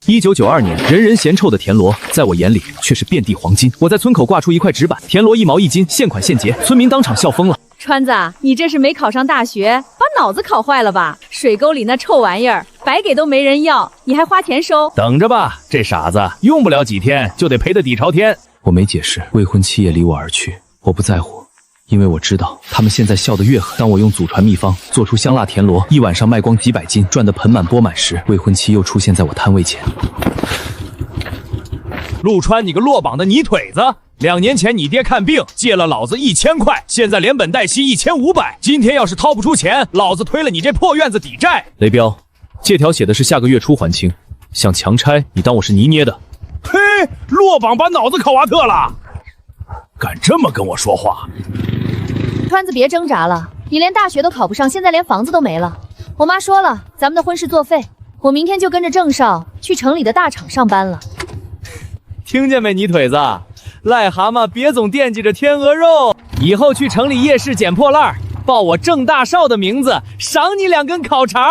1992年，人人嫌臭的田螺，在我眼里却是遍地黄金。我在村口挂出一块纸板，田螺1毛1斤，现款现结，村民当场笑疯了。川子，你这是没考上大学，把脑子考坏了吧？水沟里那臭玩意儿，白给都没人要，你还花钱收？等着吧，这傻子用不了几天就得赔得底朝天。我没解释，未婚妻也离我而去，我不在乎。 因为我知道他们现在笑得越狠。当我用祖传秘方做出香辣田螺，一晚上卖光几百斤，赚得盆满钵满时，未婚妻又出现在我摊位前。陆川，你个落榜的泥腿子！2年前你爹看病借了老子1000块，现在连本带息1500。今天要是掏不出钱，老子推了你这破院子抵债！雷彪，借条写的是下个月初还清，想强拆你当我是泥捏的？嘿，落榜把脑子考瓦特了，敢这么跟我说话！ 川子，别挣扎了，你连大学都考不上，现在连房子都没了。我妈说了，咱们的婚事作废。我明天就跟着郑少去城里的大厂上班了。听见没，泥腿子？癞蛤蟆别总惦记着天鹅肉，以后去城里夜市捡破烂，报我郑大少的名字，赏你2根烤肠。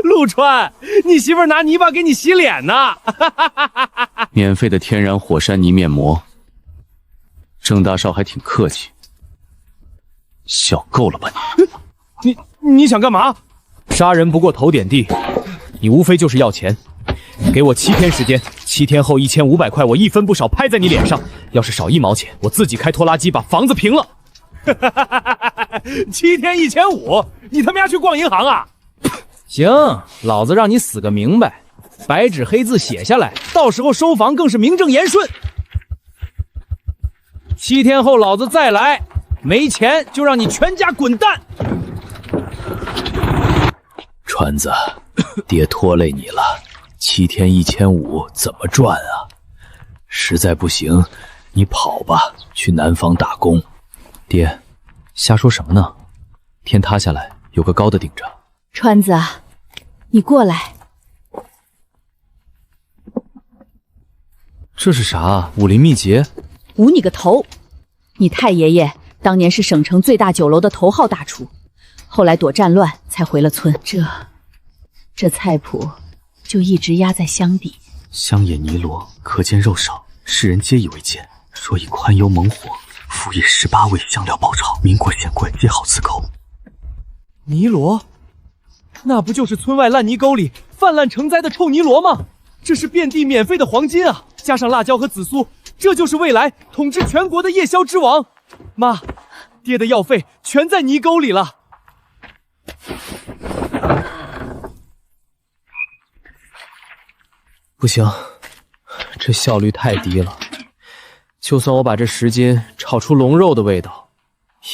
陆川，你媳妇拿泥巴给你洗脸呢！免费的天然火山泥面膜，郑大少还挺客气，笑够了吧你想干嘛？杀人不过头点地，你无非就是要钱。给我7天时间，7天后1500块，我一分不少拍在你脸上。要是少1毛钱，我自己开拖拉机把房子平了。7天1500，你他妈去逛银行啊？ 行，老子让你死个明白，白纸黑字写下来，到时候收房更是名正言顺。7天后老子再来，没钱就让你全家滚蛋！川子，爹拖累你了，7天1500怎么赚啊？实在不行，你跑吧，去南方打工。爹，瞎说什么呢？天塌下来有个高的顶着。 川子，你过来。这是啥？武林秘籍？捂你个头！你太爷爷当年是省城最大酒楼的头号大厨，后来躲战乱才回了村。这菜谱就一直压在箱底。香野泥螺，可见肉少，世人皆以为贱。所以宽油猛火，辅以18味香料爆炒，民国显贵皆好此口。泥螺？ 那不就是村外烂泥沟里泛滥成灾的臭泥螺吗？这是遍地免费的黄金啊！加上辣椒和紫苏，这就是未来统治全国的夜宵之王。妈，爹的药费全在泥沟里了。不行，这效率太低了。就算我把这10斤炒出龙肉的味道，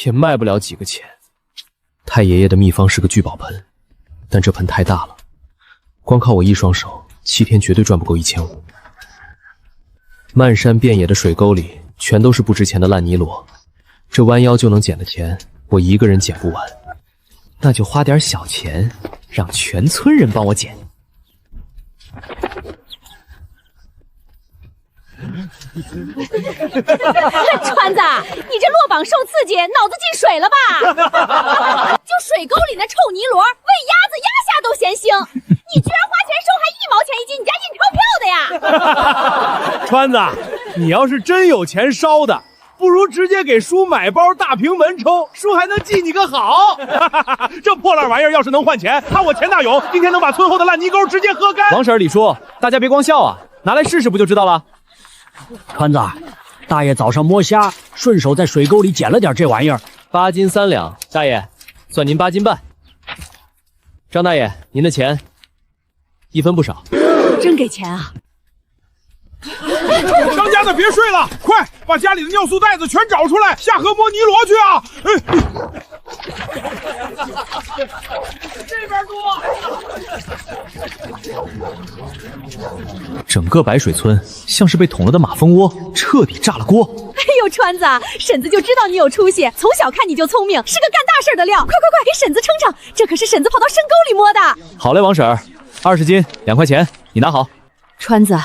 也卖不了几个钱。太爷爷的秘方是个聚宝盆。 但这盆太大了，光靠我一双手，7天绝对赚不够1500。漫山遍野的水沟里全都是不值钱的烂泥螺，这弯腰就能捡的钱，我一个人捡不完，那就花点小钱，让全村人帮我捡。川子，你这落榜受刺激，脑子进水了吧？就水沟里那臭泥螺，喂鸭子压虾都嫌腥，你居然花钱收还1毛钱1斤，你家印钞票的呀？川子，你要是真有钱烧的，不如直接给叔买包大平门抽，叔还能记你个好。这破烂玩意儿要是能换钱，看我钱大勇今天能把村后的烂泥沟直接喝干。王婶、李叔，大家别光笑啊，拿来试试不就知道了。 川子，大爷早上摸虾，顺手在水沟里捡了点这玩意儿，8斤3两，大爷，算您8斤半。张大爷，您的钱1分不少。真给钱啊！当家的别睡了，快把家里的尿素袋子全找出来，下河摸泥螺去啊！这边多。整个白水村像是被捅了的马蜂窝，彻底炸了锅。哎呦，川子，婶子就知道你有出息，从小看你就聪明，是个干大事的料。快快快，给婶子称称，这可是婶子跑到深沟里摸的。好嘞，王婶，20斤2块钱，你拿好。川子，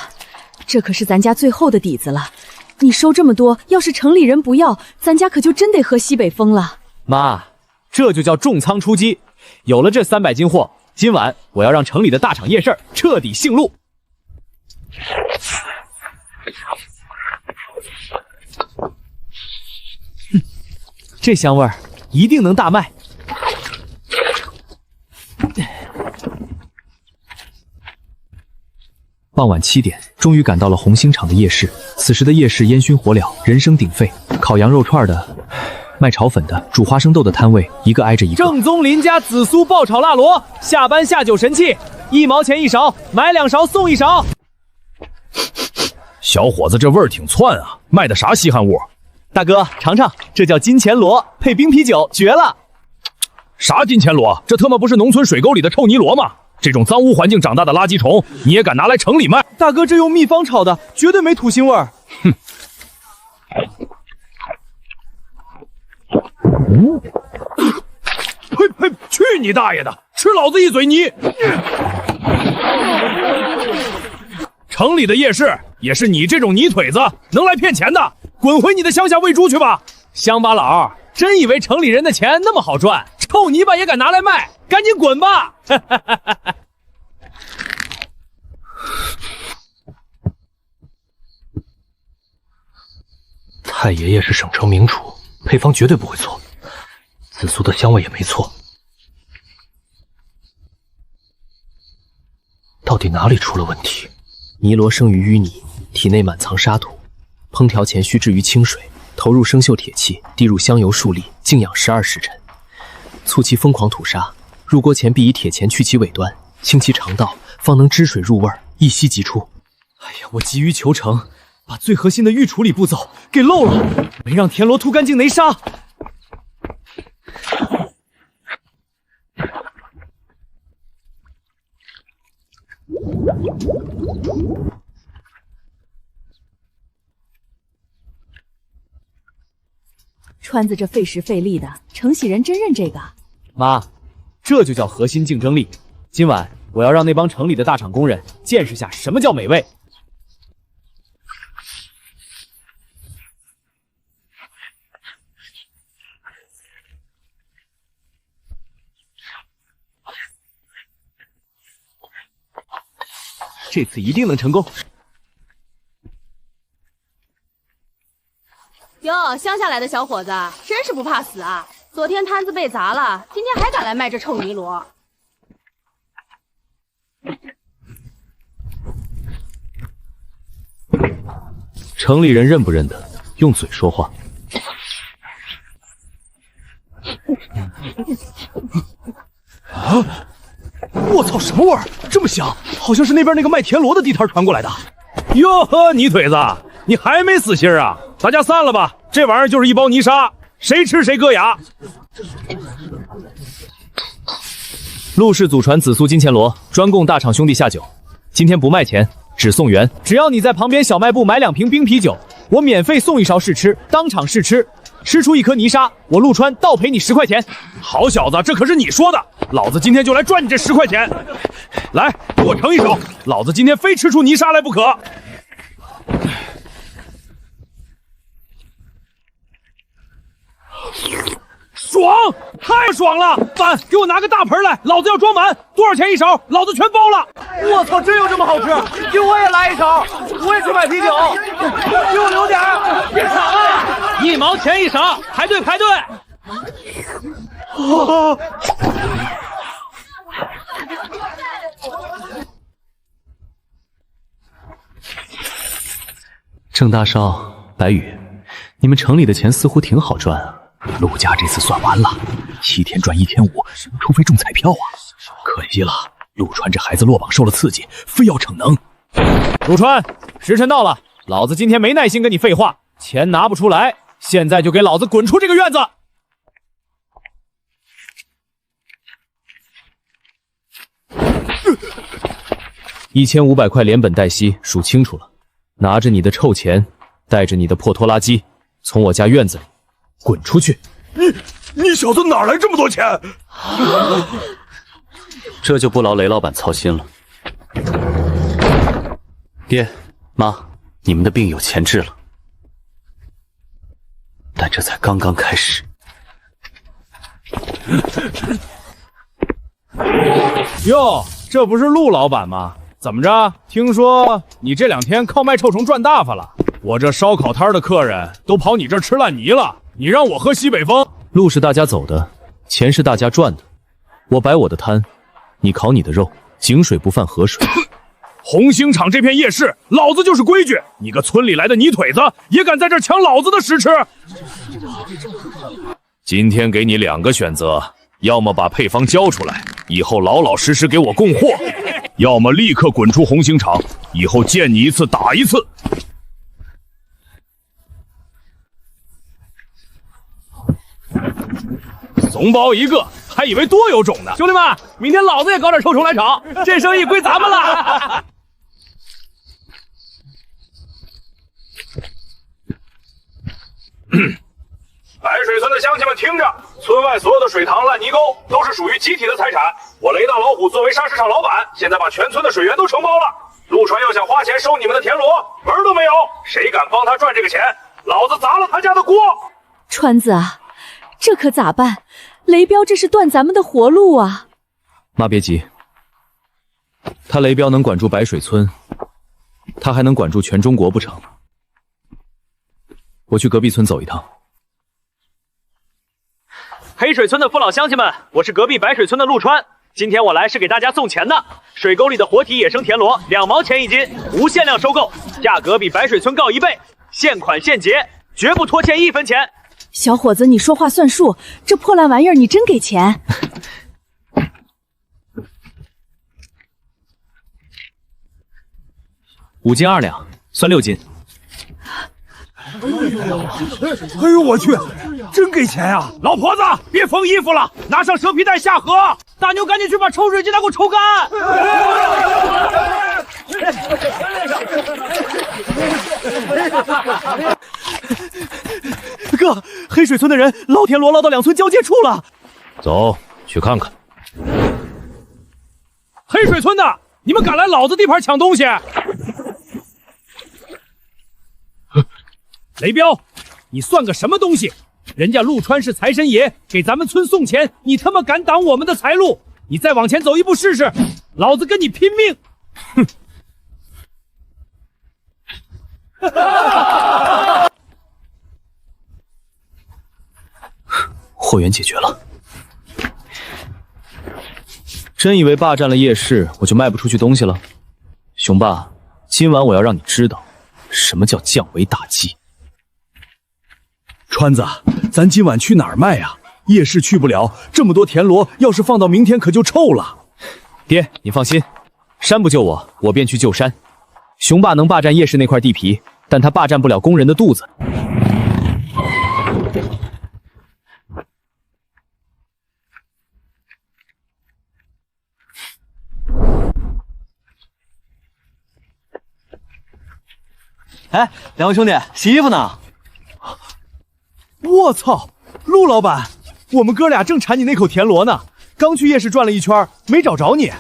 这可是咱家最后的底子了，你收这么多，要是城里人不要，咱家可就真得喝西北风了。妈，这就叫重仓出击。有了这300斤货，今晚我要让城里的大场夜市彻底姓陆。这香味儿一定能大卖。傍晚7点，终于赶到了红星场的夜市。此时的夜市烟熏火燎，人声鼎沸，烤羊肉串的、卖炒粉的、煮花生豆的摊位一个挨着一个。正宗林家紫苏爆炒辣螺，下班下酒神器，1毛钱1勺，买2勺送1勺。小伙子，这味儿挺窜啊！卖的啥稀罕物？大哥，尝尝，这叫金钱螺，配冰啤酒，绝了！啥金钱螺？这他妈不是农村水沟里的臭泥螺吗？这种脏污环境长大的垃圾虫，你也敢拿来城里卖？大哥，这用秘方炒的，绝对没土腥味儿。哼！呸呸！去你大爷的！吃老子一嘴泥！城里的夜市也是你这种泥腿子能来骗钱的，滚回你的乡下喂猪去吧！乡巴佬，真以为城里人的钱那么好赚？臭泥巴也敢拿来卖？赶紧滚吧！太爷爷是省城名厨，配方绝对不会错，紫苏的香味也没错。到底哪里出了问题？泥螺生于淤泥，体内满藏沙土，烹调前需置于清水，投入生锈铁器，滴入香油数粒，静养12时辰，促其疯狂吐沙。入锅前必以铁钳去其尾端，清其肠道，方能汁水入味，一吸即出。哎呀，我急于求成，把最核心的预处理步骤给漏了，没让田螺吐干净擂沙。川子这费时费力的，承喜人真认这个？妈，这就叫核心竞争力。今晚我要让那帮城里的大厂工人见识下什么叫美味。这次一定能成功。哟，乡下来的小伙子，真是不怕死啊！昨天摊子被砸了，今天还敢来卖这臭泥螺。城里人认不认得？用嘴说话。啊！我操，什么味儿？这么香，好像是那边那个卖田螺的地摊传过来的。哟呵，泥腿子，你还没死心啊？大家散了吧，这玩意儿就是一包泥沙，谁吃谁硌牙。陆氏祖传紫苏金钱螺，专供大厂兄弟下酒，今天不卖钱，只送元。只要你在旁边小卖部买2瓶冰啤酒，我免费送1勺试吃，当场试吃，吃出1颗泥沙，我陆川倒赔你10块钱。好小子，这可是你说的，老子今天就来赚你这10块钱。来，给我盛1手，老子今天非吃出泥沙来不可。爽，太爽了！饭给我拿个大盆来，老子要装满。多少钱1勺？老子全包了。我操，真有这么好吃？给我也来1勺，我也去买啤酒。给我留点，别抢啊！1毛钱1勺，排队排队。郑大少、白羽，你们城里的钱似乎挺好赚啊。陆家这次算完了，7天赚1500，除非中彩票啊！可惜了，陆川这孩子落榜受了刺激，非要逞能。陆川，时辰到了，老子今天没耐心跟你废话，钱拿不出来，现在就给老子滚出这个院子！1500块连本带息，数清楚了，拿着你的臭钱，带着你的破拖拉机，从我家院子里滚出去！你小子哪来这么多钱？这就不劳雷老板操心了。爹妈，你们的病有钱治了，但这才刚刚开始。哟，这不是陆老板吗？怎么着？听说你这2天靠卖臭虫赚大发了？我这烧烤摊的客人都跑你这儿吃烂泥了，你让我喝西北风？路是大家走的，钱是大家赚的，我摆我的摊，你烤你的肉，井水不犯河水。红星场这片夜市，老子就是规矩。你个村里来的泥腿子，也敢在这儿抢老子的食吃？今天给你2个选择，要么把配方交出来，以后老老实实给我供货；要么立刻滚出红星场，以后见你一次打一次。怂包一个，还以为多有种呢！兄弟们，明天老子也搞点臭虫来炒，这生意归咱们了。白水村的乡亲们听着，村外所有的水塘、烂泥沟都是属于集体的财产。我雷大老虎作为沙市场老板，现在把全村的水源都承包了。陆川要想花钱收你们的田螺，门儿都没有。谁敢帮他赚这个钱，老子砸了他家的锅！川子啊，这可咋办？雷彪这是断咱们的活路啊！妈别急，他雷彪能管住白水村，他还能管住全中国不成？我去隔壁村走一趟。黑水村的父老乡亲们，我是隔壁白水村的陆川。今天我来是给大家送钱的。水沟里的活体野生田螺2毛钱1斤，无限量收购，价格比白水村高1倍，现款现结，绝不拖欠1分钱。小伙子，你说话算数，这破烂玩意儿你真给钱？5斤2两，算6斤。哎呦我去，真给钱啊！老婆子，别缝衣服了，拿上蛇皮袋下河。大牛赶紧去把抽水机拿给我抽干。哥，黑水村的人捞田螺捞到2村交界处了。走，去看看。黑水村的，你们敢来老子地盘抢东西？雷彪，你算个什么东西？人家陆川是财神爷，给咱们村送钱，你他妈敢挡我们的财路？你再往前走一步试试，老子跟你拼命！哼！货源解决了。真以为霸占了夜市，我就卖不出去东西了？雄霸，今晚我要让你知道，什么叫降维打击。川子，咱今晚去哪儿卖呀？夜市去不了，这么多田螺，要是放到明天可就臭了。爹，你放心，山不救我，我便去救山。雄霸能霸占夜市那块地皮，但他霸占不了工人的肚子。哎，两位兄弟，洗衣服呢？我操，陆老板，我们哥俩正馋你那口田螺呢，刚去夜市转了一圈，没找着你。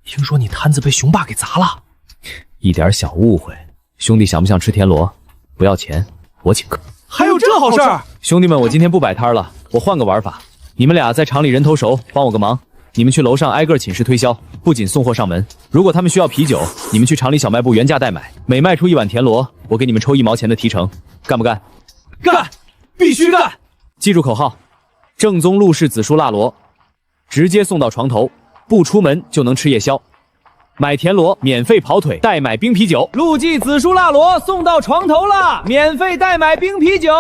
听说你摊子被雄霸给砸了，一点小误会。兄弟想不想吃田螺？不要钱，我请客。还有这好事儿？兄弟们，我今天不摆摊了，我换个玩法。你们俩在厂里人头熟，帮我个忙。你们去楼上挨个寝室推销，不仅送货上门，如果他们需要啤酒，你们去厂里小卖部原价代买，每卖出1碗田螺，我给你们抽1毛钱的提成，干不干？干！必须干！记住口号：正宗陆氏紫苏辣螺，直接送到床头，不出门就能吃夜宵。买田螺免费跑腿，代买冰啤酒。陆记紫苏辣螺送到床头了，免费代买冰啤酒。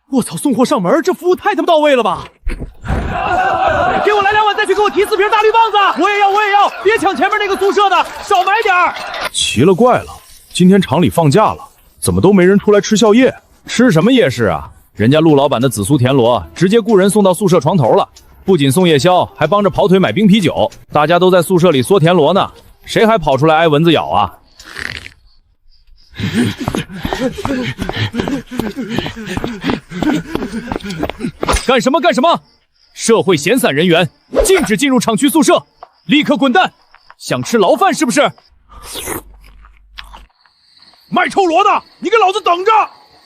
我操，送货上门，这服务太他妈到位了吧！给我来2碗，再去给我提4瓶大绿棒子。我也要，别抢前面那个宿舍的，少买点儿。奇了怪了，今天厂里放假了，怎么都没人出来吃宵夜？吃什么夜市啊？人家陆老板的紫苏田螺直接雇人送到宿舍床头了，不仅送夜宵，还帮着跑腿买冰啤酒。大家都在宿舍里嗦田螺呢，谁还跑出来挨蚊子咬啊？干什么？社会闲散人员禁止进入厂区宿舍，立刻滚蛋！想吃牢饭是不是？卖臭螺的，你给老子等着！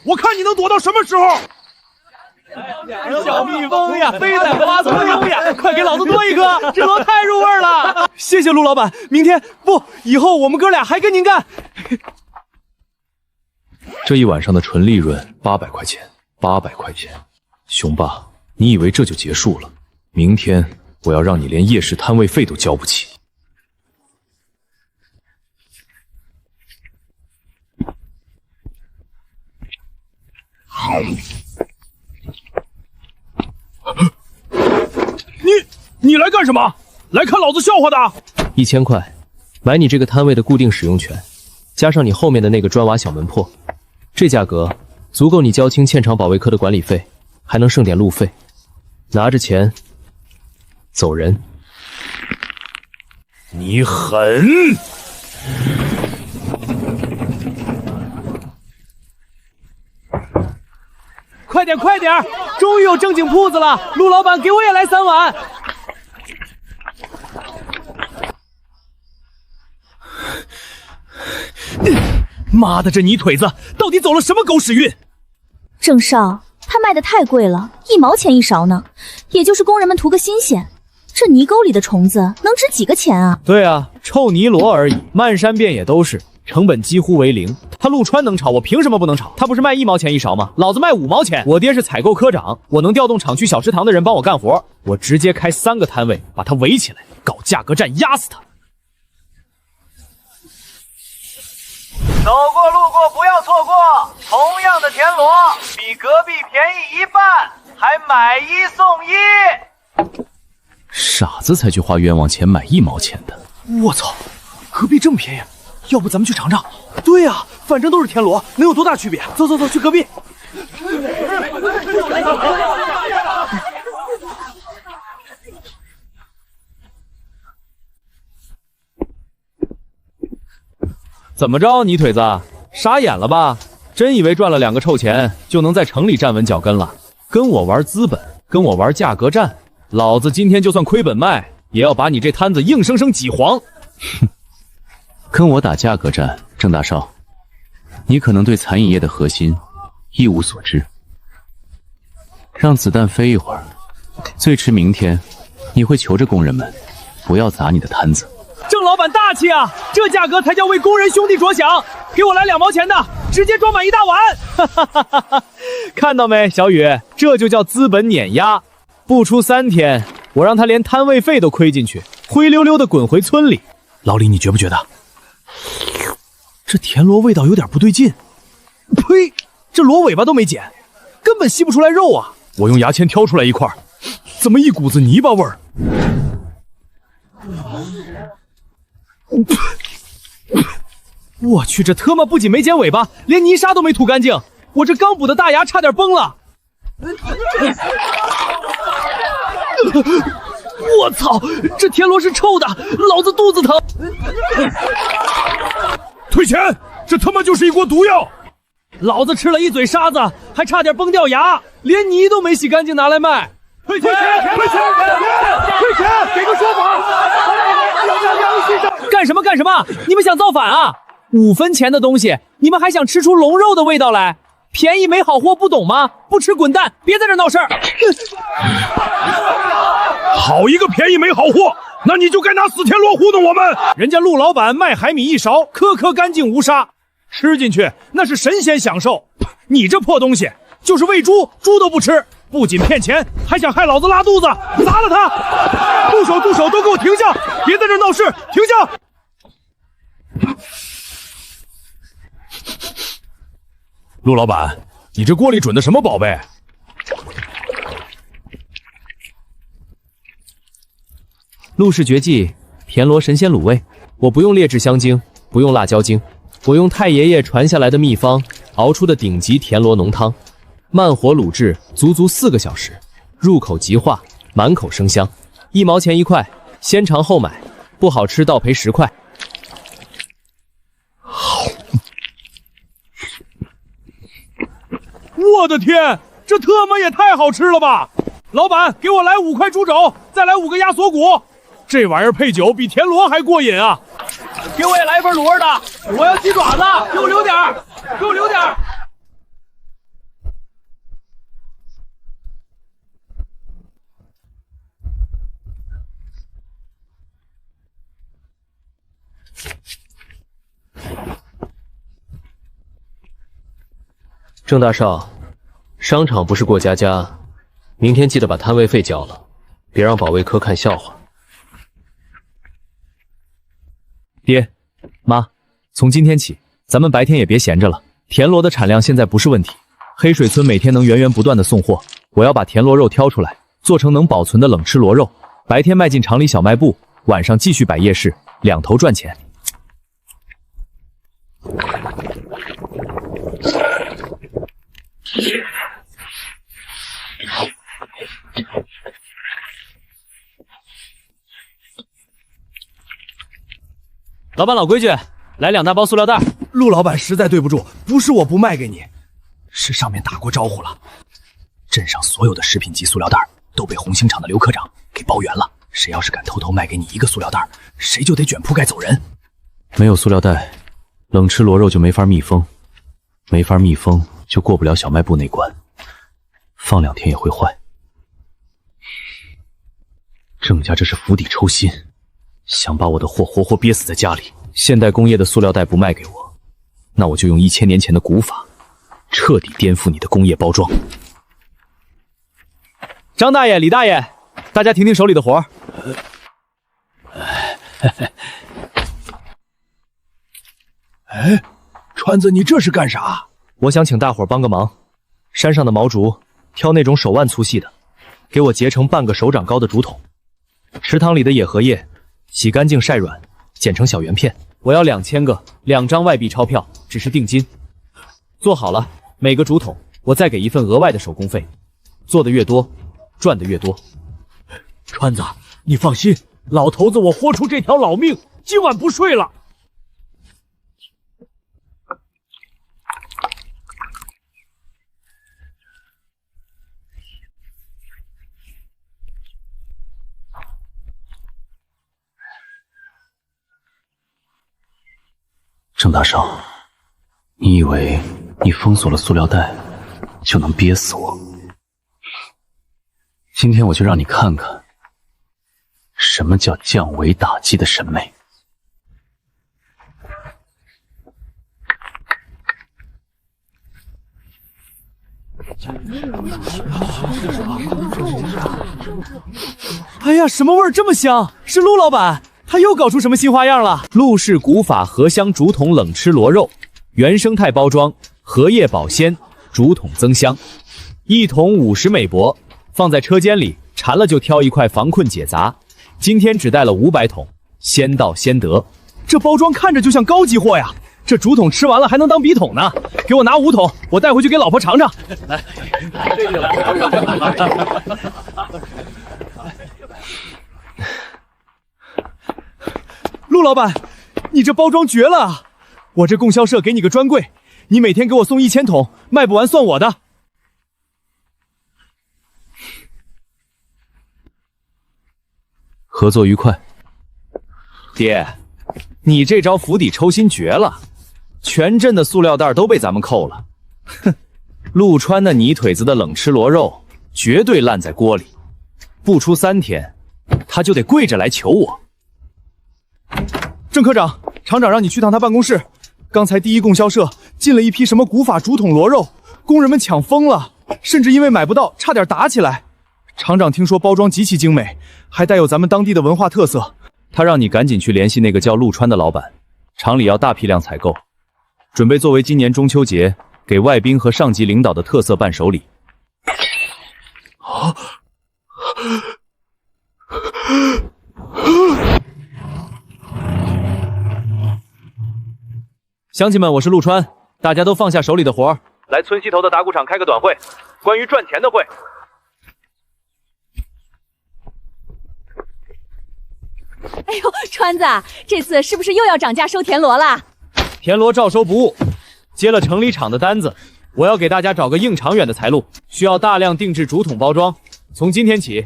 我看你能躲到什么时候！小蜜蜂呀，飞在花丛中呀，快给老子多一颗，这螺太入味了。谢谢陆老板，明天不，以后我们哥俩还跟您干。这一晚上的纯利润800块钱，800块钱。雄霸，你以为这就结束了？明天我要让你连夜市摊位费都交不起。你来干什么？来看老子笑话的？1000块，买你这个摊位的固定使用权，加上你后面的那个砖瓦小门破，这价格足够你交清现场保卫科的管理费，还能剩点路费。拿着钱走人。你狠！快点快点，终于有正经铺子了！陆老板，给我也来3碗。妈的，这泥腿子到底走了什么狗屎运？郑少，他卖的太贵了，1毛钱一勺呢，也就是工人们图个新鲜。这泥沟里的虫子能值几个钱啊？对啊，臭泥螺而已，漫山遍野都是，成本几乎为0。他陆川能炒，我凭什么不能炒？他不是卖1毛钱一勺吗？老子卖5毛钱。我爹是采购科长，我能调动厂区小食堂的人帮我干活，我直接开3个摊位，把他围起来，搞价格战，压死他。走过路过不要错过，同样的田螺比隔壁便宜1半，还买1送1。傻子才去花冤枉钱买1毛钱的。我操，隔壁这么便宜，要不咱们去尝尝？对呀，反正都是田螺，能有多大区别？走走走，去隔壁。怎么着，泥腿子，傻眼了吧？真以为赚了2个臭钱就能在城里站稳脚跟了？跟我玩资本，跟我玩价格战，老子今天就算亏本卖，也要把你这摊子硬生生挤黄。哼，跟我打价格战，郑大少，你可能对餐饮业的核心一无所知。让子弹飞一会儿，最迟明天，你会求着工人们不要砸你的摊子。郑老板大气啊，这价格才叫为工人兄弟着想。给我来2毛钱的，直接装满1大碗。哈哈哈哈！看到没，小雨，这就叫资本碾压。不出3天，我让他连摊位费都亏进去，灰溜溜的滚回村里。老李，你觉不觉得这田螺味道有点不对劲？呸，这螺尾巴都没剪，根本吸不出来肉啊！我用牙签挑出来一块，怎么一股子泥巴味儿？我去，这特么不仅没剪尾巴，连泥沙都没吐干净，我这刚补的大牙差点崩了。我操，这田螺是臭的，老子肚子疼。退钱，这他妈就是一锅毒药。老子吃了一嘴沙子，还差点崩掉牙，连泥都没洗干净拿来卖。退钱！退钱！退钱！给个说法！干什么干什么？你们想造反啊？5分钱的东西，你们还想吃出龙肉的味道来？便宜没好货，不懂吗？不吃滚蛋！别在这闹事儿！好一个便宜没好货！那你就该拿死田螺糊弄我们！人家陆老板卖海米1勺，颗颗干净无沙，吃进去那是神仙享受。你这破东西，就是喂猪，猪都不吃。不仅骗钱，还想害老子拉肚子！砸了他！住手！住手！都给我停下！别在这闹事！停下！陆老板，你这锅里准的什么宝贝？陆氏绝技田螺神仙卤味，我不用劣质香精，不用辣椒精，我用太爷爷传下来的秘方熬出的顶级田螺浓汤。慢火卤制，足足4个小时，入口即化，满口生香。1毛钱1块，先尝后买，不好吃倒赔10块。我的天，这特么也太好吃了吧！老板，给我来5块猪肘，再来5个鸭锁骨，这玩意儿配酒比田螺还过瘾啊！给我也来一份卤味的，我要鸡爪子，给我留点儿，给我留点儿。郑大少，商场不是过家家，明天记得把摊位费交了，别让保卫科看笑话。爹，妈，从今天起，咱们白天也别闲着了。田螺的产量现在不是问题，黑水村每天能源源不断的送货。我要把田螺肉挑出来，做成能保存的冷吃螺肉，白天卖进厂里小卖部，晚上继续摆夜市，两头赚钱。老板老规矩，来2大包塑料袋。陆老板实在对不住，不是我不卖给你，是上面打过招呼了。镇上所有的食品级塑料袋都被红星厂的刘科长给包圆了，谁要是敢偷偷卖给你1个塑料袋，谁就得卷铺盖走人。没有塑料袋，冷吃螺肉就没法密封，没法密封就过不了小卖部那关，放2天也会坏。郑家这是釜底抽薪，想把我的货活活憋死在家里。现代工业的塑料袋不卖给我，那我就用1000年前的古法，彻底颠覆你的工业包装。张大爷、李大爷，大家停停手里的活儿。哎，川子，你这是干啥？我想请大伙儿帮个忙，山上的毛竹挑那种手腕粗细的，给我结成半个手掌高的竹筒。池塘里的野荷叶洗干净晒软，剪成小圆片。我要2000个，2张外币钞票，只是定金。做好了，每个竹筒我再给1份额外的手工费，做的越多，赚的越多。川子，你放心，老头子我豁出这条老命，今晚不睡了。郑大少，你以为你封锁了塑料袋就能憋死我？今天我就让你看看什么叫降维打击的审美。哎呀，什么味儿这么香？是陆老板，他又搞出什么新花样了？陆氏古法荷香竹筒冷吃螺肉，原生态包装，荷叶保鲜，竹筒增香，1桶50美铂，放在车间里，馋了就挑一块防困解杂。今天只带了500桶，先到先得。这包装看着就像高级货呀！这竹筒吃完了还能当笔筒呢，给我拿5桶，我带回去给老婆尝尝。来，陆老板，你这包装绝了啊！我这供销社给你个专柜，你每天给我送1000桶，卖不完算我的。合作愉快。爹，你这招釜底抽薪绝了，全镇的塑料袋都被咱们扣了。哼，陆川那泥腿子的冷吃螺肉绝对烂在锅里，不出3天，他就得跪着来求我。郑科长，厂长让你去趟他办公室。刚才第一供销社进了一批什么古法竹筒螺肉，工人们抢疯了，甚至因为买不到差点打起来。厂长听说包装极其精美，还带有咱们当地的文化特色，他让你赶紧去联系那个叫陆川的老板，厂里要大批量采购，准备作为今年中秋节给外宾和上级领导的特色伴手礼。乡亲们，我是陆川，大家都放下手里的活儿，来村西头的打谷场开个短会，关于赚钱的会。哎呦，川子，这次是不是又要涨价收田螺了？田螺照收不误，接了城里厂的单子，我要给大家找个硬长远的财路，需要大量定制竹筒包装。从今天起，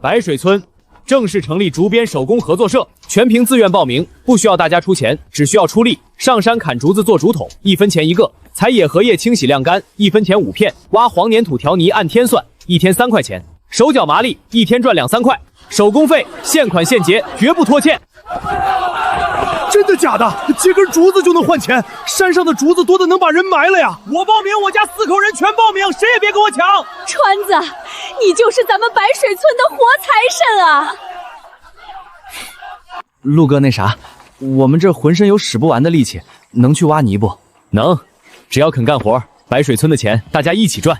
白水村正式成立竹编手工合作社，全凭自愿报名，不需要大家出钱，只需要出力。上山砍竹子做竹筒，1分钱1个；采野荷叶清洗晾干，1分钱5片；挖黄粘土调泥按天算，1天3块钱；手脚麻利，1天赚2、3块。手工费现款现结，绝不拖欠。真的假的？接根竹子就能换钱？山上的竹子多的能把人埋了呀！我报名，我家4口人全报名，谁也别跟我抢！川子，你就是咱们白水村的活财神啊！陆哥，那啥，我们这浑身有使不完的力气，能去挖泥不？能，只要肯干活，白水村的钱大家一起赚。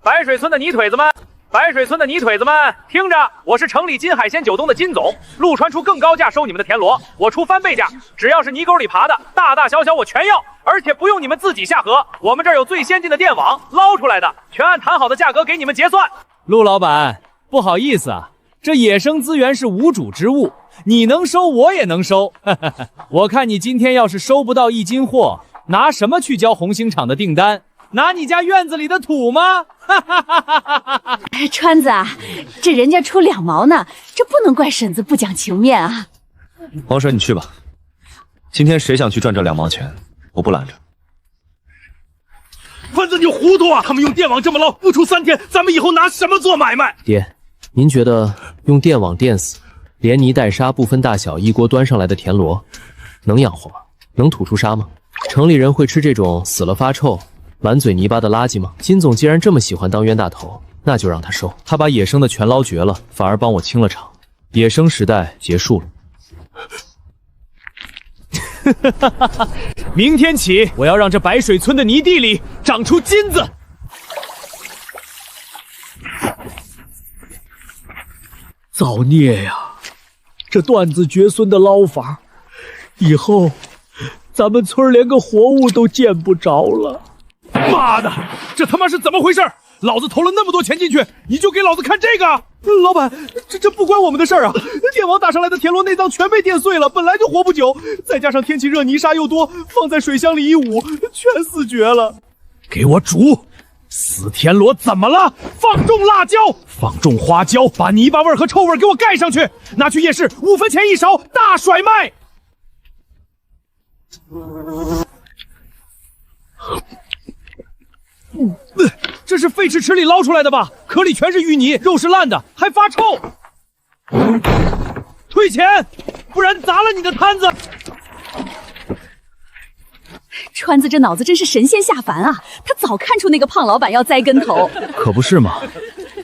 白水村的泥腿子们，白水村的泥腿子们，听着，我是城里金海鲜酒东的金总，陆川出更高价收你们的田螺，我出翻倍价，只要是泥沟里爬的，大大小小我全要，而且不用你们自己下河，我们这儿有最先进的电网，捞出来的全按谈好的价格给你们结算。陆老板，不好意思啊，这野生资源是无主之物，你能收我也能收。我看你今天要是收不到1斤货，拿什么去交红星厂的订单？拿你家院子里的土吗？川子啊，这人家出2毛呢，这不能怪婶子不讲情面啊。黄婶，你去吧。今天谁想去赚这2毛钱，我不拦着。川子，你糊涂啊！他们用电网这么捞，不出3天，咱们以后拿什么做买卖？爹，您觉得用电网电死，连泥带沙不分大小一锅端上来的田螺，能养活吗？能吐出沙吗？城里人会吃这种死了发臭、满嘴泥巴的垃圾吗？金总既然这么喜欢当冤大头，那就让他收。他把野生的全捞绝了，反而帮我清了场，野生时代结束了。明天起，我要让这白水村的泥地里长出金子。造孽呀！这断子绝孙的捞法，以后咱们村连个活物都见不着了。妈的，这他妈是怎么回事？老子投了那么多钱进去，你就给老子看这个？老板，这不关我们的事儿啊！电网打上来的田螺内脏全被电碎了，本来就活不久，再加上天气热，泥沙又多，放在水箱里一捂，全死绝了。给我煮！死田螺怎么了？放重辣椒，放重花椒，把泥巴味和臭味给我盖上去，拿去夜市5分钱1勺，大甩卖。这是废弃池里捞出来的吧？壳里全是淤泥，肉是烂的，还发臭。退钱，不然砸了你的摊子。川子这脑子真是神仙下凡啊！他早看出那个胖老板要栽跟头。可不是嘛。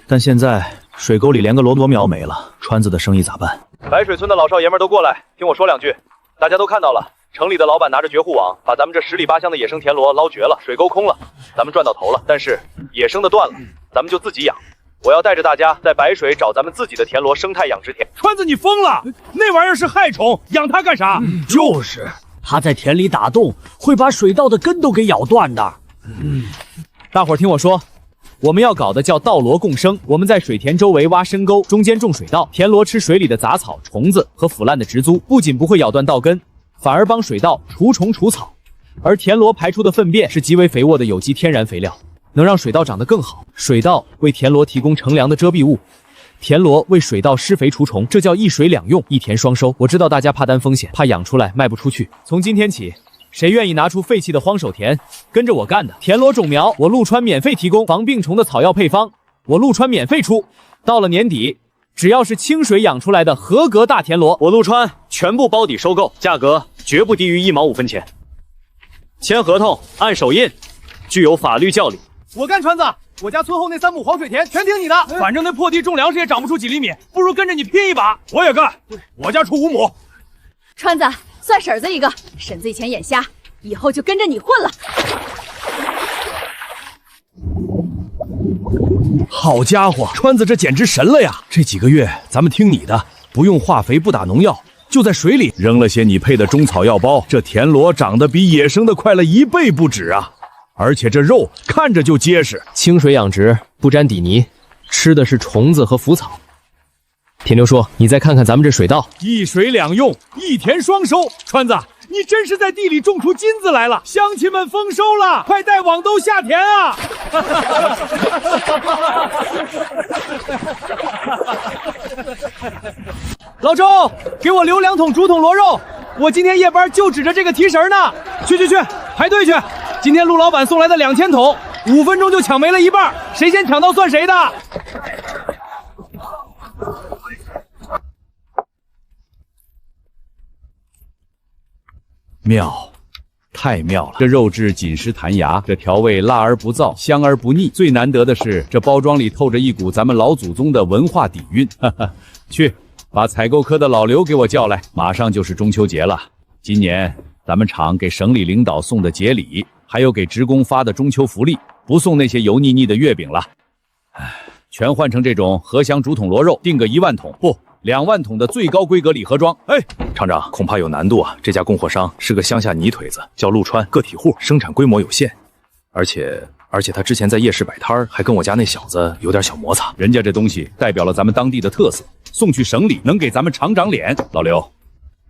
但现在水沟里连个萝卜苗没了，川子的生意咋办？白水村的老少爷们都过来，听我说2句。大家都看到了，城里的老板拿着绝户网，把咱们这10里8乡的野生田螺捞绝了，水沟空了，咱们赚到头了。但是野生的断了，咱们就自己养。我要带着大家在白水找咱们自己的田螺生态养殖田。川子，你疯了？那玩意儿是害虫，养它干啥？就是，它在田里打洞，会把水稻的根都给咬断的。大伙儿听我说，我们要搞的叫稻螺共生。我们在水田周围挖深沟，中间种水稻，田螺吃水里的杂草、虫子和腐烂的植株，不仅不会咬断稻根，反而帮水稻除虫除草。而田螺排出的粪便是极为肥沃的有机天然肥料，能让水稻长得更好。水稻为田螺提供乘凉的遮蔽物，田螺为水稻施肥除虫，这叫一水两用，一田双收。我知道大家怕担风险，怕养出来卖不出去。从今天起，谁愿意拿出废弃的荒手田，跟着我干的？田螺种苗，我陆川免费提供；防病虫的草药配方，我陆川免费出。到了年底，只要是清水养出来的合格大田螺，我陆川全部包底收购，价格绝不低于1毛5分钱。签合同，按手印，具有法律效力。我干，川子，我家村后那3亩黄水田全听你的，反正那破地种粮食也长不出几厘米，不如跟着你拼一把。我也干，我家出5亩。川子，算婶子一个，婶子以前眼瞎，以后就跟着你混了。好家伙，川子这简直神了呀！这几个月咱们听你的，不用化肥，不打农药，就在水里扔了些你配的中草药包，这田螺长得比野生的快了1倍不止啊！而且这肉看着就结实。清水养殖，不沾底泥，吃的是虫子和腐草。田刘叔，你再看看咱们这水稻，一水两用，一田双收。川子，你真是在地里种出金子来了！乡亲们丰收了，快带网兜下田啊！老周，给我留2桶竹筒螺肉，我今天夜班就指着这个提神呢。去，排队去！今天陆老板送来的2000桶，5分钟就抢没了一半，谁先抢到算谁的。妙，太妙了！这肉质紧实弹牙，这调味辣而不燥，香而不腻。最难得的是，这包装里透着一股咱们老祖宗的文化底蕴。哈哈，去，把采购科的老刘给我叫来，马上就是中秋节了。今年咱们厂给省里领导送的节礼，还有给职工发的中秋福利，不送那些油腻腻的月饼了，全换成这种荷香竹筒螺肉，订个1万桶，不，2万桶的最高规格礼盒装。哎，厂长，恐怕有难度啊！这家供货商是个乡下泥腿子，叫陆川，个体户，生产规模有限，而且他之前在夜市摆摊儿，还跟我家那小子有点小摩擦。人家这东西代表了咱们当地的特色，送去省里能给咱们厂长脸。老刘，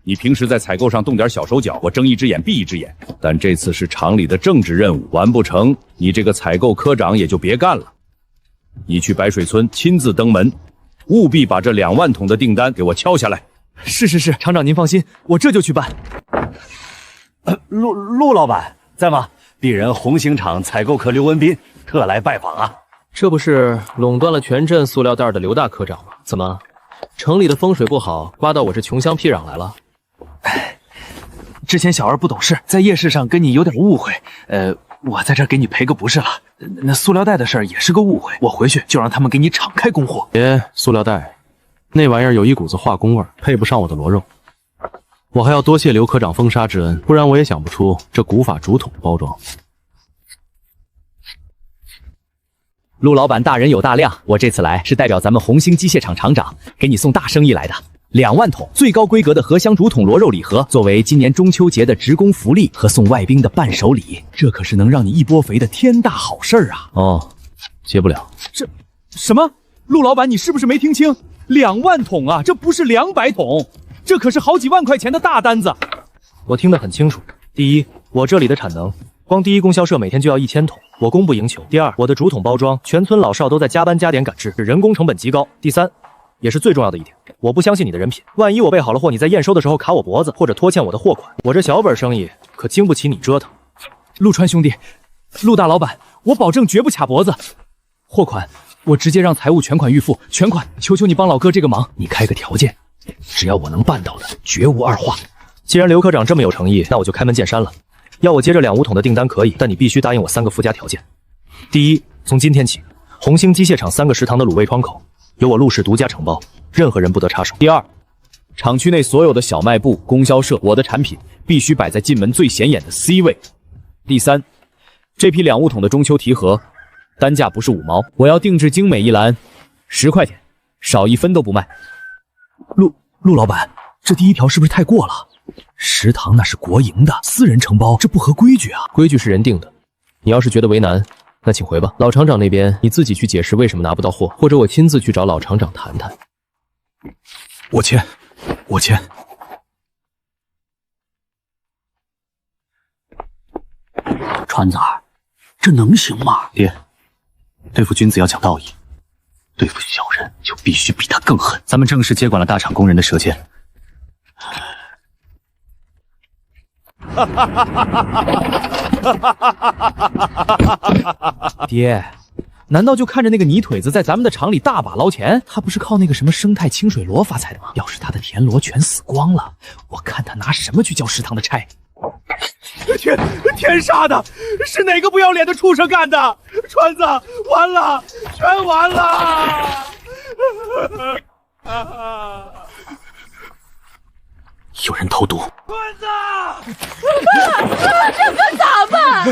你平时在采购上动点小手脚，我睁一只眼闭一只眼。但这次是厂里的政治任务，完不成，你这个采购科长也就别干了。你去白水村亲自登门，务必把这2万桶的订单给我敲下来。是，厂长您放心，我这就去办。陆老板在吗？鄙人红星厂采购科刘文斌特来拜访啊。这不是垄断了全镇塑料袋的刘大科长吗？怎么，城里的风水不好，刮到我这穷乡僻壤来了？之前小二不懂事，在夜市上跟你有点误会，我在这儿给你赔个不是了。那塑料袋的事儿也是个误会，我回去就让他们给你敞开供货。别塑料袋，那玩意儿有一股子化工味，配不上我的螺肉。我还要多谢刘科长封杀之恩，不然我也想不出这古法竹筒包装。陆老板大人有大量，我这次来是代表咱们红星机械厂厂长给你送大生意来的。2万桶最高规格的荷香竹筒螺肉礼盒，作为今年中秋节的职工福利和送外宾的伴手礼，这可是能让你一波肥的天大好事儿啊！哦，接不了。什么？陆老板，你是不是没听清？2万桶啊，这不是200桶，这可是好几万块钱的大单子。我听得很清楚。第一，我这里的产能，光第一供销社每天就要1000桶，我供不应求。第二，我的竹筒包装，全村老少都在加班加点赶制，人工成本极高。第三，也是最重要的一点，我不相信你的人品。万一我备好了货，你在验收的时候卡我脖子，或者拖欠我的货款，我这小本生意可经不起你折腾。陆川兄弟，陆大老板，我保证绝不卡脖子。货款我直接让财务全款预付，全款，求求你帮老哥这个忙。你开个条件，只要我能办到的，绝无二话。既然刘科长这么有诚意，那我就开门见山了。要我接这2-5桶的订单可以，但你必须答应我3个附加条件。第一，从今天起，红星机械厂3个食堂的卤味窗口由我陆氏独家承包，任何人不得插手。第二，厂区内所有的小卖部、供销社，我的产品必须摆在进门最显眼的 C 位。第三，这批2-5桶的中秋提盒，单价不是5毛，我要定制精美一篮，10块钱，少1分都不卖。陆老板，这第一条是不是太过了？食堂那是国营的，私人承包，这不合规矩啊！规矩是人定的，你要是觉得为难，那请回吧。老厂长那边你自己去解释为什么拿不到货，或者我亲自去找老厂长谈谈。我签。川子儿，这能行吗？爹，对付君子要讲道义，对付小人就必须比他更狠。咱们正式接管了大厂工人的舌尖。爹，难道就看着那个泥腿子在咱们的厂里大把捞钱？他不是靠那个什么生态清水螺发财的吗？要是他的田螺全死光了，我看他拿什么去交食堂的差？天杀的，是哪个不要脸的畜生干的？川子，完了，全完了！有人投毒。川子，这可咋办？不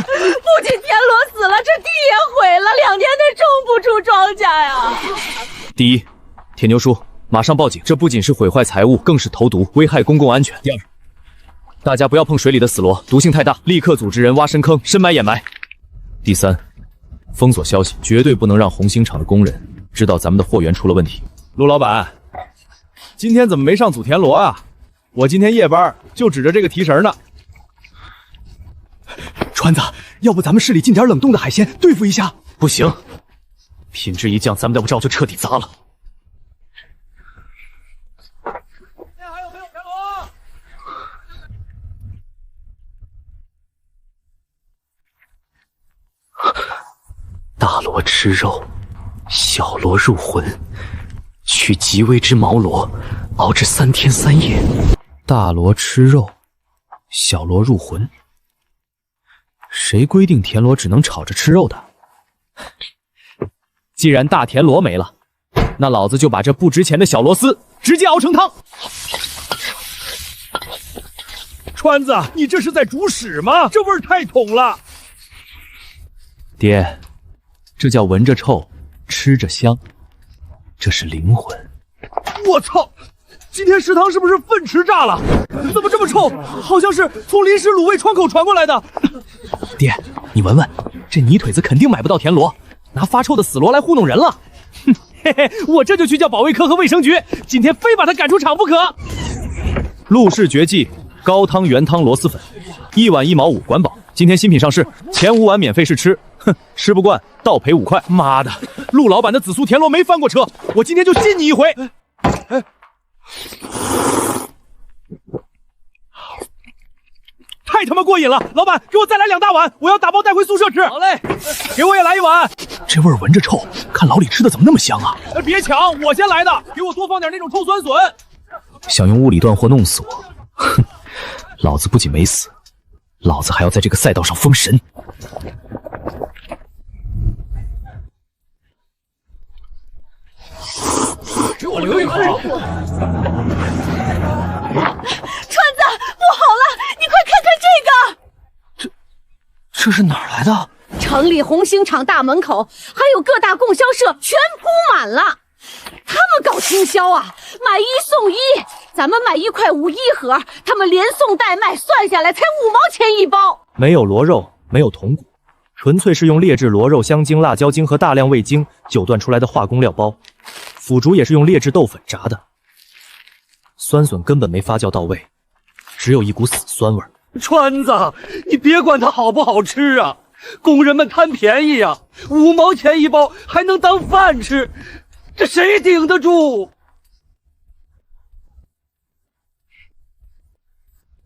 仅田螺死了，这地也毁了，2年内种不出庄稼呀！第一，铁牛叔，马上报警！这不仅是毁坏财物，更是投毒，危害公共安全。第二，大家不要碰水里的死螺，毒性太大，立刻组织人挖深坑，深埋掩埋。第三，封锁消息，绝对不能让红星厂的工人知道咱们的货源出了问题。陆老板，今天怎么没上组田螺啊？我今天夜班就指着这个提神呢。川子，要不咱们市里进点冷冻的海鲜对付一下？不行，品质一降，咱们的照就彻底砸了。还有没有田螺？大螺吃肉，小螺入魂，取极微之毛螺，熬制3天3夜。大螺吃肉，小螺入魂。谁规定田螺只能炒着吃肉的？既然大田螺没了，那老子就把这不值钱的小螺丝直接熬成汤。川子，你这是在煮屎吗？这味儿太统了。爹，这叫闻着臭，吃着香，这是灵魂。我操！今天食堂是不是粪池炸了？怎么这么臭？好像是从临时卤味窗口传过来的。爹，你闻闻，这泥腿子肯定买不到田螺，拿发臭的死螺来糊弄人了。哼，嘿嘿，我这就去叫保卫科和卫生局，今天非把他赶出厂不可。陆氏绝技高汤原汤螺蛳粉，1碗1毛5管饱。今天新品上市，前5碗免费试吃。哼，吃不惯倒赔5块。妈的，陆老板的紫苏田螺没翻过车，我今天就信你一回。太他妈过瘾了！老板，给我再来2大碗，我要打包带回宿舍吃。好嘞，给我也来1碗。这味儿闻着臭，看老李吃的怎么那么香啊！别抢，我先来的，给我多放点那种臭酸笋。想用物理断货弄死我？哼，老子不仅没死，老子还要在这个赛道上封神。给我留一口。川子，不好了，你快看看这个！这是哪儿来的？城里红星厂大门口，还有各大供销社全铺满了。他们搞倾销啊，买1送1，咱们买1块5一盒，他们连送带卖，算下来才5毛钱1包。没有螺肉，没有筒骨，纯粹是用劣质螺肉、香精、辣椒精和大量味精搅拌出来的化工料包。腐竹也是用劣质豆粉炸的，酸笋根本没发酵到位，只有一股死酸味。川子，你别管它好不好吃啊，工人们贪便宜啊，5毛钱1包还能当饭吃，这谁顶得住？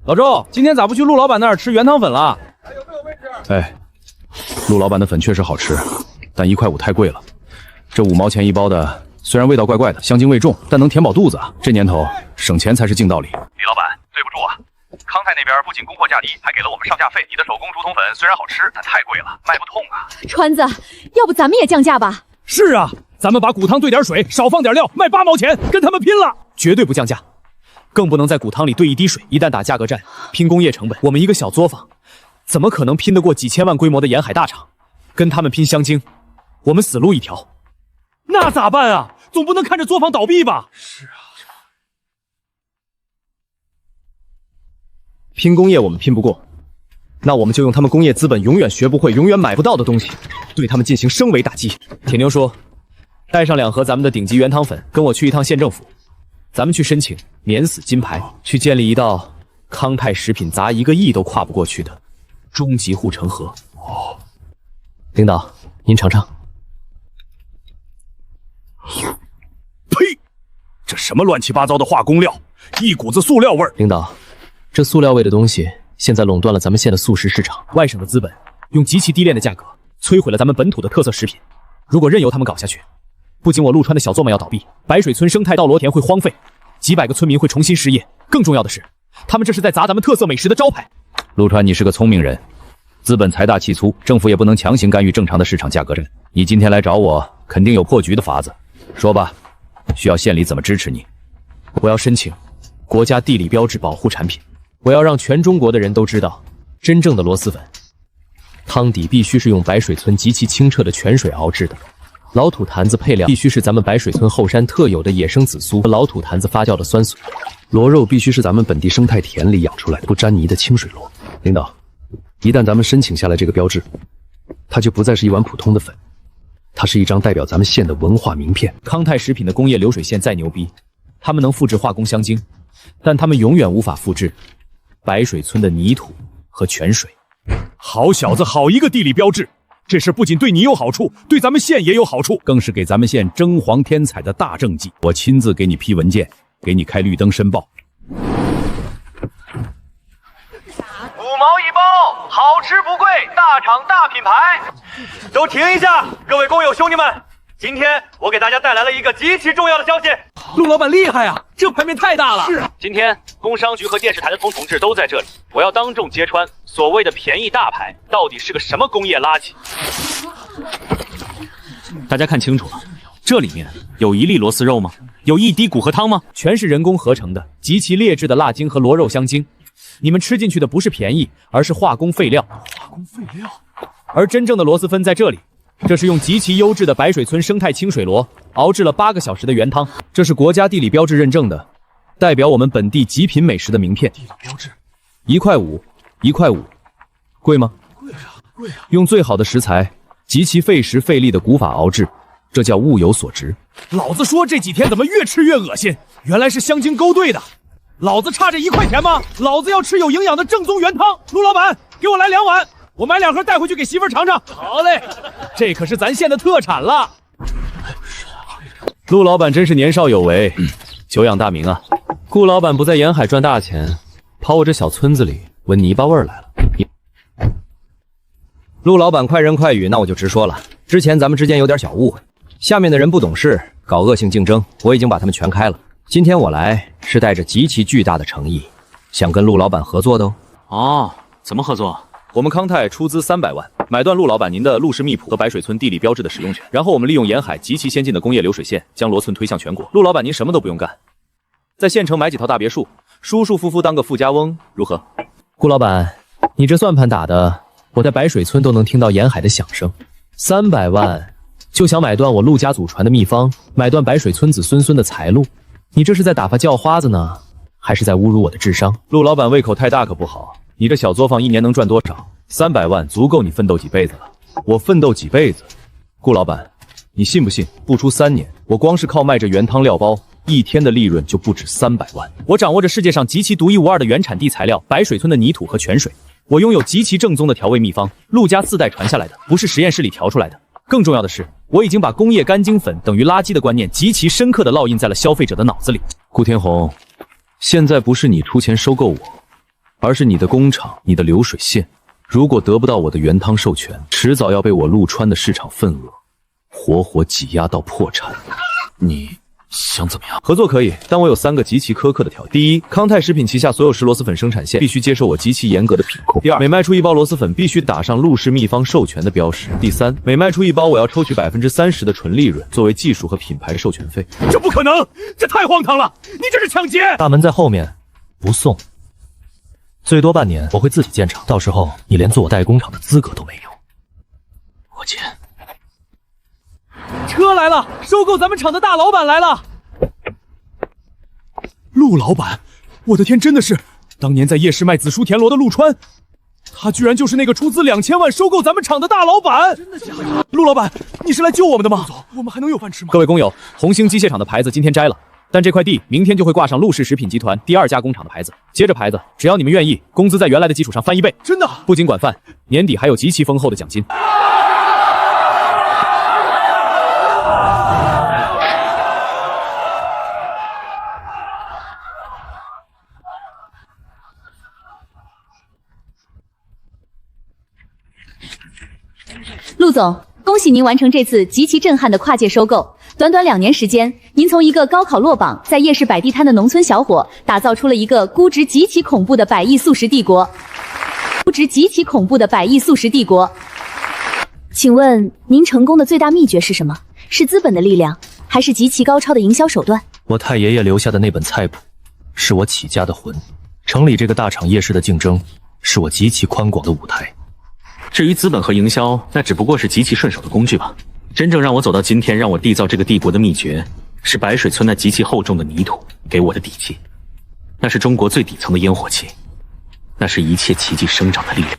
老周，今天咋不去陆老板那儿吃原汤粉了？哎，陆老板的粉确实好吃，但1块5太贵了。这5毛钱1包的，虽然味道怪怪的，香精味重，但能填饱肚子啊。这年头省钱才是净道理。李老板，对不住啊，康泰那边不仅供货价低，还给了我们上架费。你的手工竹筒粉虽然好吃，但太贵了，卖不动啊。川子，要不咱们也降价吧？是啊，咱们把骨汤兑点水，少放点料，卖8毛钱，跟他们拼了！绝对不降价，更不能在骨汤里兑1滴水。一旦打价格战，拼工业成本，我们一个小作坊，怎么可能拼得过几千万规模的沿海大厂？跟他们拼香精，我们死路一条。那咋办啊？总不能看着作坊倒闭吧？是啊，拼工业我们拼不过，那我们就用他们工业资本永远学不会、永远买不到的东西，对他们进行升维打击。铁牛说，带上2盒咱们的顶级原汤粉，跟我去一趟县政府，咱们去申请免死金牌，去建立一道康泰食品砸1个亿都跨不过去的终极护城河。哦，领导，您尝尝。呸！这什么乱七八糟的化工料，一股子塑料味儿。领导，这塑料味的东西现在垄断了咱们县的速食市场，外省的资本用极其低廉的价格摧毁了咱们本土的特色食品。如果任由他们搞下去，不仅我陆川的小作坊要倒闭，白水村生态稻螺田会荒废，几百个村民会重新失业。更重要的是，他们这是在砸咱们特色美食的招牌。陆川，你是个聪明人，资本财大气粗，政府也不能强行干预正常的市场价格战。你今天来找我，肯定有破局的法子。说吧，需要县里怎么支持你？我要申请国家地理标志保护产品，我要让全中国的人都知道，真正的螺蛳粉汤底必须是用白水村极其清澈的泉水熬制的，老土坛子配料必须是咱们白水村后山特有的野生紫苏和老土坛子发酵的酸笋，螺肉必须是咱们本地生态田里养出来的不沾泥的清水螺。领导，一旦咱们申请下来这个标志，它就不再是一碗普通的粉，它是一张代表咱们县的文化名片。康泰食品的工业流水线再牛逼，他们能复制化工香精，但他们永远无法复制白水村的泥土和泉水。好小子，好一个地理标志！这事不仅对你有好处，对咱们县也有好处，更是给咱们县争皇添彩的大政绩。我亲自给你批文件，给你开绿灯申报。5毛一包，好吃不贵，大厂大品牌。都停一下，各位工友兄弟们，今天我给大家带来了一个极其重要的消息。陆老板厉害啊，这牌面太大了。是啊，今天工商局和电视台的同志都在这里，我要当众揭穿所谓的便宜大牌到底是个什么工业垃圾。大家看清楚了，这里面有一粒螺丝肉吗？有一滴骨和汤吗？全是人工合成的，极其劣质的腊精和螺肉香精。你们吃进去的不是便宜，而是化工废料。化工废料。而真正的螺蛳粉在这里，这是用极其优质的白水村生态清水螺熬制了8个小时的原汤，这是国家地理标志认证的，代表我们本地极品美食的名片。地理标志，1块5，1块5，贵吗？贵啊，贵啊！用最好的食材，极其费时费力的古法熬制，这叫物有所值。老子说这几天怎么越吃越恶心？原来是香精勾兑的。老子差这1块钱吗？老子要吃有营养的正宗原汤。陆老板，给我来2碗，我买2盒带回去给媳妇儿尝尝。好嘞，这可是咱县的特产了。陆老板真是年少有为，久仰大名啊！顾老板不在沿海赚大钱，跑我这小村子里闻泥巴味儿来了。陆老板快人快语，那我就直说了。之前咱们之间有点小误会，下面的人不懂事，搞恶性竞争，我已经把他们全开了。今天我来是带着极其巨大的诚意，想跟陆老板合作的哦。哦，怎么合作？我们康泰出资300万，买断陆老板您的陆氏密普和白水村地理标志的使用权，然后我们利用沿海极其先进的工业流水线，将罗村推向全国。陆老板您什么都不用干，在县城买几套大别墅，舒舒服服当个富家翁，如何？顾老板，你这算盘打的，我在白水村都能听到沿海的响声。300万就想买断我陆家祖传的秘方，买断白水村子孙孙的财路，你这是在打发叫花子呢，还是在侮辱我的智商？陆老板胃口太大可不好，你这小作坊1年能赚多少？300万足够你奋斗几辈子了。我奋斗几辈子？顾老板，你信不信？不出3年，我光是靠卖这原汤料包，1天的利润就不止300万。我掌握着世界上极其独一无二的原产地材料，白水村的泥土和泉水。我拥有极其正宗的调味秘方，陆家4代传下来的，不是实验室里调出来的。更重要的是，我已经把工业干精粉等于垃圾的观念极其深刻地烙印在了消费者的脑子里。顾天红，现在不是你出钱收购我，而是你的工厂、你的流水线，如果得不到我的原汤授权，迟早要被我陆川的市场份额活活挤压到破产。你想怎么样？合作可以，但我有3个极其苛刻的条件。第一，康泰食品旗下所有食螺蛳粉生产线必须接受我极其严格的品控。第二，每卖出1包螺蛳粉必须打上陆氏秘方授权的标识。第三，每卖出1包，我要抽取30%的纯利润作为技术和品牌授权费。这不可能，这太荒唐了！你这是抢劫！大门在后面，不送。最多半年，我会自己建厂，到时候你连做我代工厂的资格都没有。我见。车来了，收购咱们厂的大老板来了。陆老板，我的天，真的是当年在夜市卖紫薯田螺的陆川，他居然就是那个出资2000万收购咱们厂的大老板。真的假的？陆老板，你是来救我们的吗？我们还能有饭吃吗？各位工友，红星机械厂的牌子今天摘了，但这块地明天就会挂上陆氏食品集团第2家工厂的牌子。接着牌子，只要你们愿意，工资在原来的基础上翻1倍。真的？不仅管饭，年底还有极其丰厚的奖金。陆总，恭喜您完成这次极其震撼的跨界收购。短短2年时间，您从一个高考落榜，在夜市摆地摊的农村小伙，打造出了一个估值极其恐怖的100亿速食帝国。估值极其恐怖的100亿速食帝国。请问您成功的最大秘诀是什么？是资本的力量，还是极其高超的营销手段？我太爷爷留下的那本菜谱，是我起家的魂。城里这个大厂夜市的竞争，是我极其宽广的舞台。至于资本和营销，那只不过是极其顺手的工具吧。真正让我走到今天，让我缔造这个帝国的秘诀，是白水村那极其厚重的泥土给我的底气。那是中国最底层的烟火气，那是一切奇迹生长的力量。